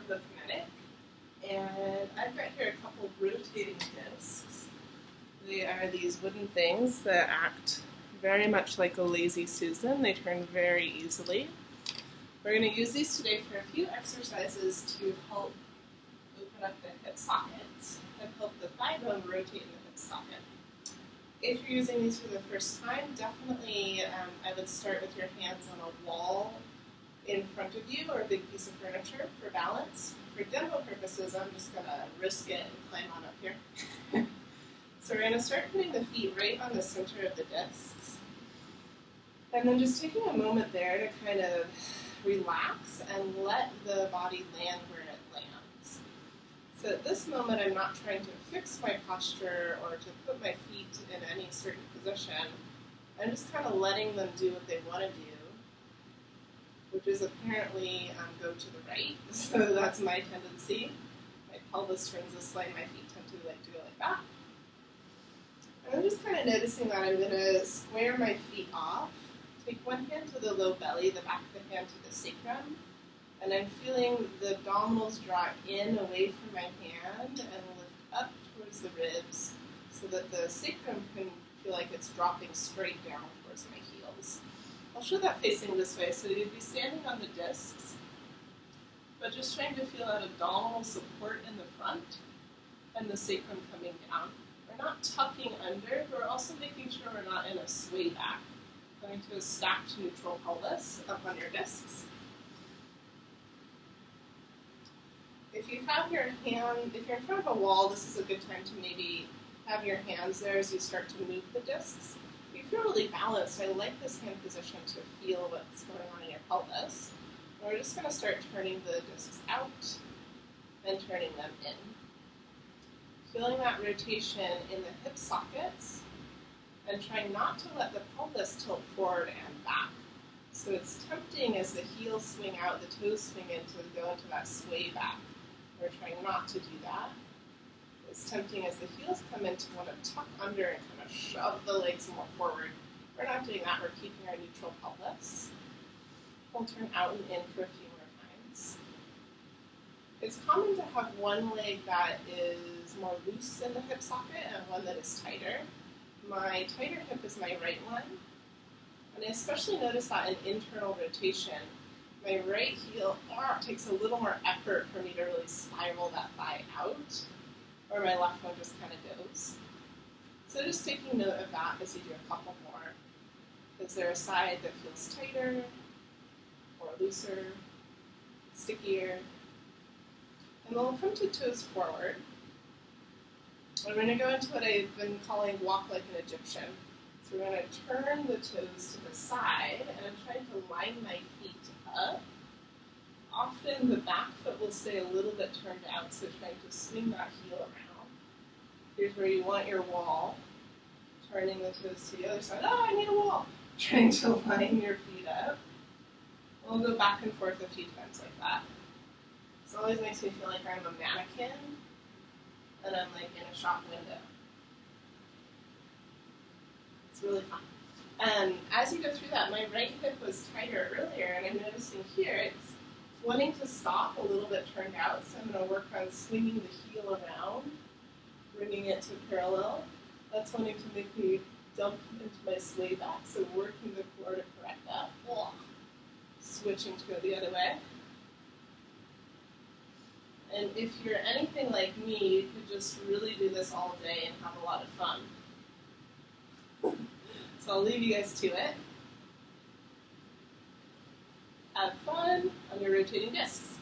the kinetic, and I've got here a couple rotating discs. They are these wooden things that act very much like a lazy Susan. They turn very easily. We're going to use these today for a few exercises to help open up the hip sockets and help the thigh bone rotate in the hip socket. If you're using these for the first time, definitely I would start with your hands on a wall in front of you or a big piece of furniture for balance. For demo purposes, I'm just going to risk it and climb on up here. So we're going to start putting the feet right on the center of the discs. And then just taking a moment there to kind of relax and let the body land where it lands. So at this moment, I'm not trying to fix my posture or to put my feet in any certain position. I'm just kind of letting them do what they want to do, which is apparently go to the right. So that's my tendency. My pelvis turns this way, my feet tend to like to go like that. And I'm just kind of noticing that I'm going to square my feet off. Take one hand to the low belly, the back of the hand to the sacrum, and I'm feeling the abdominals draw in away from my hand and lift up towards the ribs so that the sacrum can feel like it's dropping straight down towards my heels. I'll show that facing this way, so you'd be standing on the discs, but just trying to feel that abdominal support in the front and the sacrum coming down. We're not tucking under, but we're also making sure we're not in a sway back. Going to a stacked neutral pelvis up on your discs. If you have your hand, if you're in front of a wall, this is a good time to maybe have your hands there as you start to move the discs. If you feel really balanced, I like this hand position to feel what's going on in your pelvis. And we're just going to start turning the discs out and turning them in. Feeling that rotation in the hip sockets, and trying not to let the pelvis tilt forward and back. So it's tempting as the heels swing out, the toes swing in to go into that sway back. We're trying not to do that. It's tempting as the heels come in to want to tuck under and kind of shove the legs more forward. We're not doing that, we're keeping our neutral pelvis. We'll turn out and in for a few more times. It's common to have one leg that is more loose in the hip socket and one that is tighter. My tighter hip is my right one, and I especially notice that in internal rotation. My right heel takes a little more effort for me to really spiral that thigh out, or my left one just kind of goes. So just taking note of that as you do a couple more. Is there a side that feels tighter, or looser, stickier? And then we'll come to toes forward. I'm going to go into what I've been calling walk like an Egyptian. So we're going to turn the toes to the side, and I'm trying to line my feet up. Often the back foot will stay a little bit turned out, so trying to swing that heel around. Here's where you want your wall. Turning the toes to the other side. Oh, I need a wall. Trying to line your feet up. We'll go back and forth a few times like that. This always makes me feel like I'm a mannequin, and I'm like in a shop window. It's really fun. And as you go through that, my right hip was tighter earlier, and I'm noticing here it's wanting to stop a little bit turned out, so I'm going to work on swinging the heel around, bringing it to parallel. That's wanting to make me dump into my sway back, so working the core to correct that. Switching to go the other way. And if you're anything like me, you could just really do this all day and have a lot of fun. So I'll leave you guys to it. Have fun on your rotating discs.